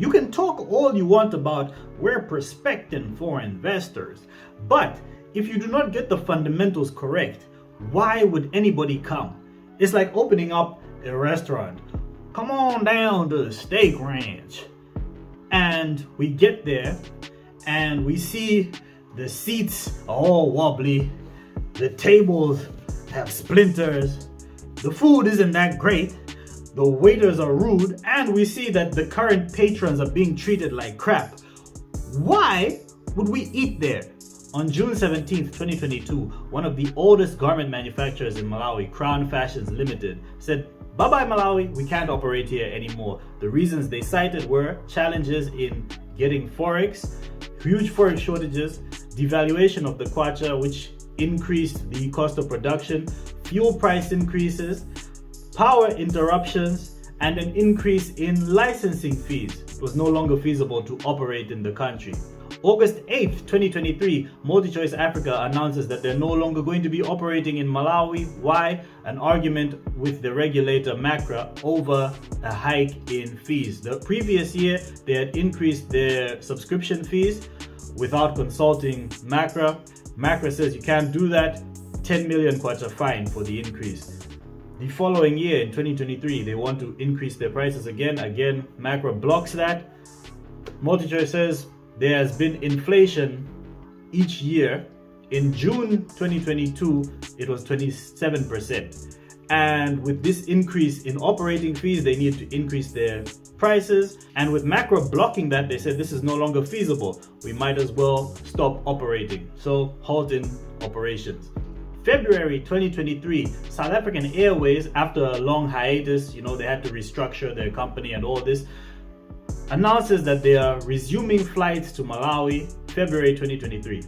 You can talk all you want about we're prospecting for investors, but if you do not get the fundamentals correct, why would anybody come? It's like opening up a restaurant. Come on down to the steak ranch. And we get there and we see the seats are all wobbly, the tables have splinters, the food isn't that great, the waiters are rude, and we see that the current patrons are being treated like crap. Why would we eat there? On June 17th, 2022, one of the oldest garment manufacturers in Malawi, Crown Fashions Limited, said, "Bye-bye Malawi, we can't operate here anymore." The reasons they cited were challenges in getting forex, huge forex shortages, devaluation of the kwacha, which increased the cost of production, fuel price increases, power interruptions, and an increase in licensing fees. It was no longer feasible to operate in the country. August 8th, 2023, MultiChoice Africa announces that they're no longer going to be operating in Malawi. Why? An argument with the regulator MACRA over a hike in fees. The previous year, they had increased their subscription fees without consulting MACRA. MACRA says you can't do that. 10 million kwacha fine for the increase. The following year, in 2023, they want to increase their prices again. Again, MACRA blocks that. MultiChoice says there has been inflation each year. In June 2022, it was 27%. And with this increase in operating fees, they need to increase their prices. And with MACRA blocking that, they said this is no longer feasible. We might as well stop operating. So halting operations. February 2023, South African Airways, after a long hiatus, they had to restructure their company and all this, announces that they are resuming flights to Malawi, February 2023.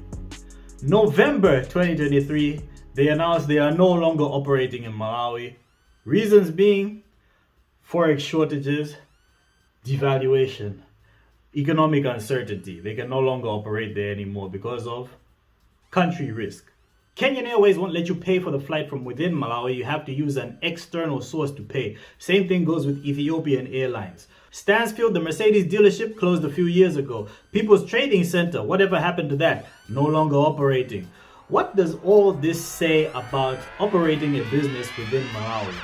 November 2023, they announced they are no longer operating in Malawi. Reasons being forex shortages, devaluation, economic uncertainty. They can no longer operate there anymore because of country risk. Kenyan Airways won't let you pay for the flight from within Malawi. You have to use an external source to pay. Same thing goes with Ethiopian Airlines. Stansfield, the Mercedes dealership, closed a few years ago. People's Trading Center, whatever happened to that? No longer operating. What does all this say about operating a business within Malawi?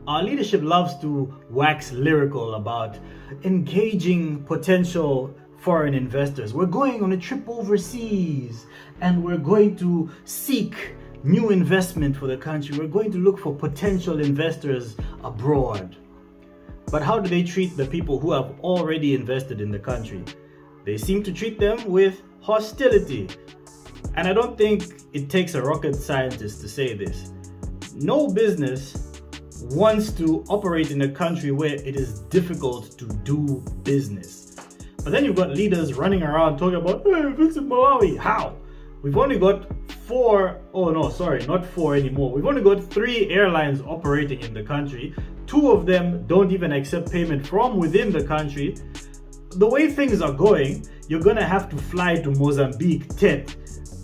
Our leadership loves to wax lyrical about engaging potential foreign investors. We're going on a trip overseas and we're going to seek new investment for the country. We're going to look for potential investors abroad. But how do they treat the people who have already invested in the country? They seem to treat them with hostility. And I don't think it takes a rocket scientist to say this. No business wants to operate in a country where it is difficult to do business. But then you've got leaders running around talking about, hey, visit Malawi. How? We've only got not four anymore. We've only got 3 airlines operating in the country. 2 of them don't even accept payment from within the country. The way things are going, you're gonna have to fly to Mozambique, Tet,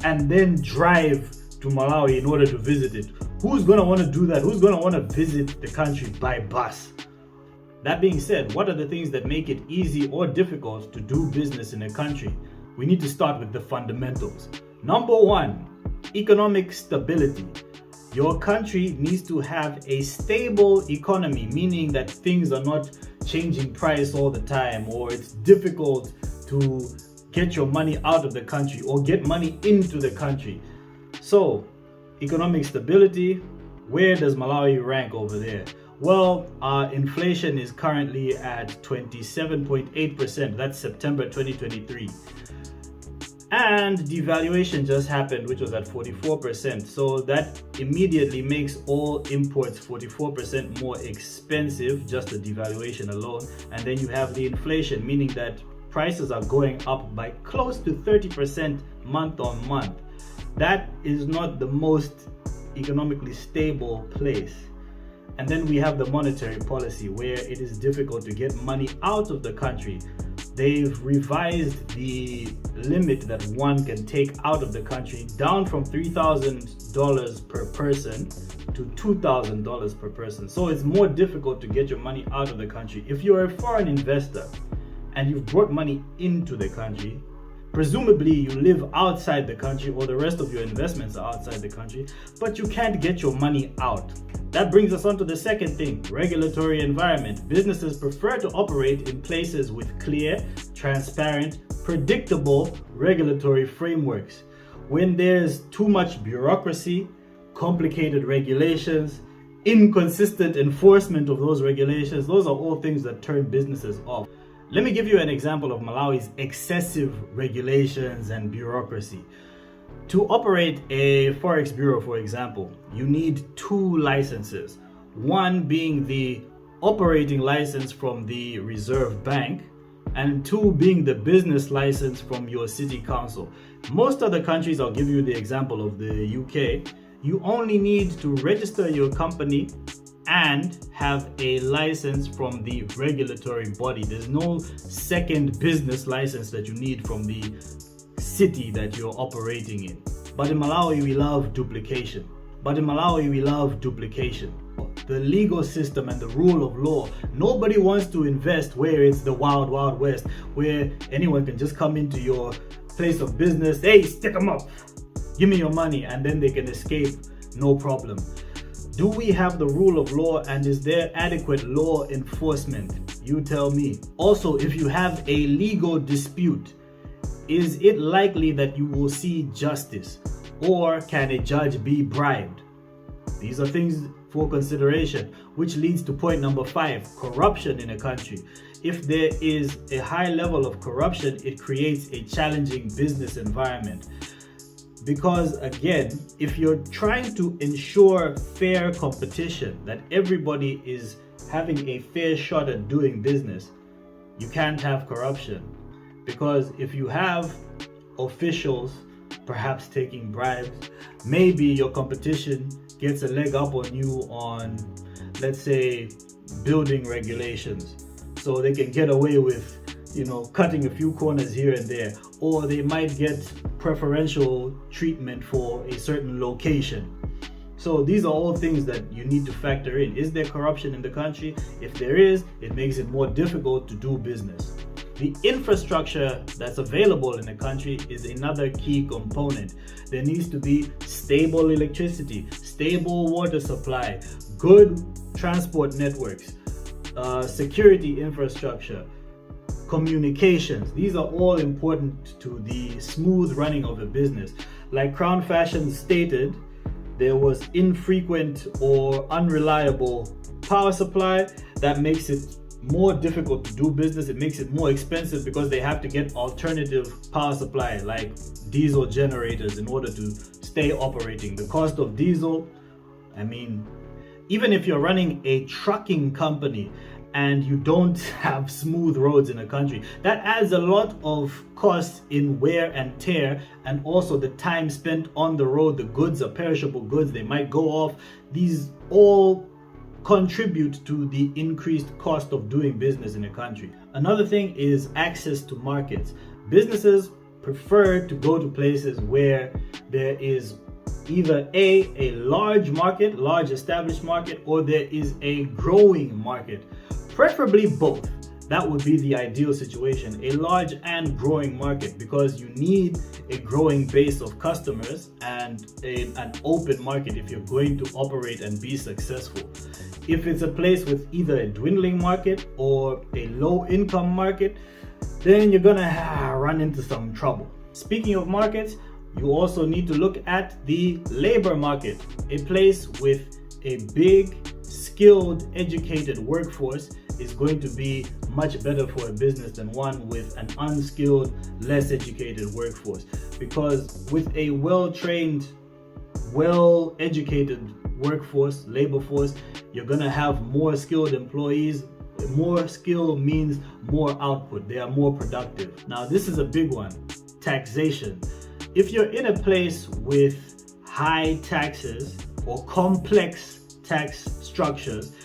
and then drive to Malawi in order to visit it. Who's gonna wanna do that? Who's gonna wanna visit the country by bus? That being said, what are the things that make it easy or difficult to do business in a country? We need to start with the fundamentals. Number 1, economic stability. Your country needs to have a stable economy, meaning that things are not changing price all the time, or it's difficult to get your money out of the country or get money into the country. So, economic stability, where does Malawi rank over there? Well, our inflation is currently at 27.8%. That's September 2023. And devaluation just happened, which was at 44%. So that immediately makes all imports 44% more expensive, just the devaluation alone. And then you have the inflation, meaning that prices are going up by close to 30% month on month. That is not the most economically stable place. And then we have the monetary policy, where it is difficult to get money out of the country. They've revised the limit that one can take out of the country down from $3,000 per person to $2,000 per person. So it's more difficult to get your money out of the country. If you're a foreign investor and you've brought money into the country, presumably you live outside the country or the rest of your investments are outside the country, but you can't get your money out. That brings us on to the second thing, regulatory environment. Businesses prefer to operate in places with clear, transparent, predictable regulatory frameworks. When there's too much bureaucracy, complicated regulations, inconsistent enforcement of those regulations, those are all things that turn businesses off. Let me give you an example of Malawi's excessive regulations and bureaucracy. To operate a forex bureau, for example, you need 2 licenses. One being the operating license from the Reserve Bank, and 2 being the business license from your city council. Most other countries, I'll give you the example of the UK, you only need to register your company and have a license from the regulatory body. There's no second business license that you need from the city that you're operating in. But in Malawi, we love duplication. The legal system and the rule of law. Nobody wants to invest where it's the wild, wild west, where anyone can just come into your place of business, hey, stick them up, give me your money, and then they can escape, no problem. Do we have the rule of law, and is there adequate law enforcement? You tell me. Also, if you have a legal dispute, is it likely that you will see justice, or can a judge be bribed? These are things for consideration, which leads to point number 5, corruption in a country. If there is a high level of corruption, it creates a challenging business environment. Because again, if you're trying to ensure fair competition, that everybody is having a fair shot at doing business, you can't have corruption. Because if you have officials perhaps taking bribes, maybe your competition gets a leg up on you on, let's say, building regulations. So they can get away with, cutting a few corners here and there, or they might get preferential treatment for a certain location. So these are all things that you need to factor in. Is there corruption in the country? If there is, it makes it more difficult to do business. The infrastructure that's available in a country is another key component. There needs to be stable electricity, stable water supply, good transport networks, security infrastructure, communications. These are all important to the smooth running of a business. Like Crown Fashion stated, there was infrequent or unreliable power supply that makes it more difficult to do business. It makes it more expensive because they have to get alternative power supply like diesel generators in order to stay operating. The cost of diesel, even if you're running a trucking company and you don't have smooth roads in a country, that adds a lot of costs in wear and tear, and also the time spent on the road. The goods are perishable goods, they might go off. These all contribute to the increased cost of doing business in a country. Another thing is access to markets. Businesses prefer to go to places where there is either a large market, large established market, or there is a growing market, preferably both. That would be the ideal situation, a large and growing market, because you need a growing base of customers and an open market if you're going to operate and be successful. If it's a place with either a dwindling market or a low income market, then you're gonna run into some trouble. Speaking of markets, you also need to look at the labor market. A place with a big, skilled, educated workforce is going to be much better for a business than one with an unskilled, less educated workforce. Because with a well-trained, well-educated workforce, labor force, you're gonna have more skilled employees. More skill means more output. They are more productive. Now, this is a big one, taxation. If you're in a place with high taxes or complex tax structures,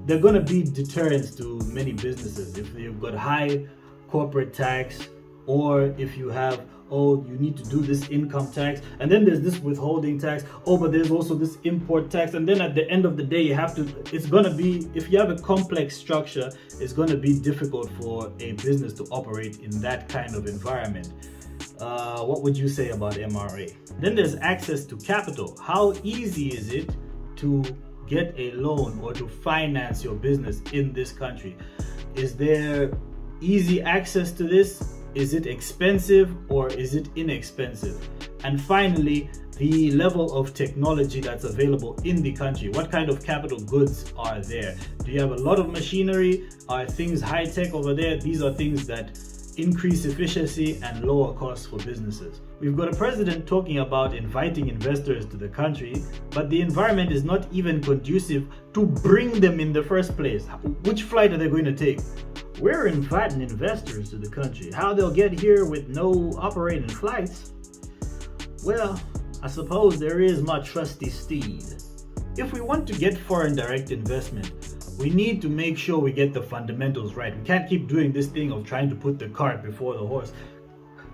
there are going to be deterrents to many businesses. If you've got high corporate tax, or if you have oh, you need to do this income tax, and then there's this withholding tax, oh, but there's also this import tax, and then at the end of the day, it's gonna be, if you have a complex structure, it's gonna be difficult for a business to operate in that kind of environment. What would you say about MRA? Then there's access to capital. How easy is it to get a loan or to finance your business in this country? Is there easy access to this? Is it expensive or is it inexpensive? And finally, the level of technology that's available in the country. What kind of capital goods are there? Do you have a lot of machinery? Are things high tech over there? These are things that increase efficiency and lower costs for businesses. We've got a president talking about inviting investors to the country, but the environment is not even conducive to bring them in the first place. Which flight are they going to take? We're inviting investors to the country. How they'll get here with no operating flights? Well, I suppose there is my trusty steed. If we want to get foreign direct investment, we need to make sure we get the fundamentals right. We can't keep doing this thing of trying to put the cart before the horse.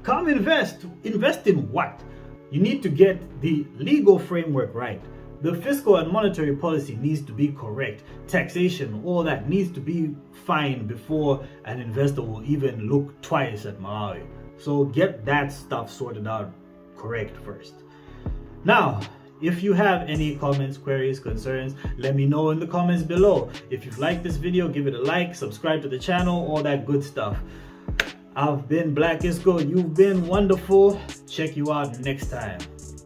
Come invest. Invest in what? You need to get the legal framework right. The fiscal and monetary policy needs to be correct. Taxation, all that needs to be fine before an investor will even look twice at Malawi. So get that stuff sorted out correct first. Now, if you have any comments, queries, concerns, let me know in the comments below. If you've liked this video, give it a like, subscribe to the channel, all that good stuff. I've been Black Isco, you've been wonderful. Check you out next time.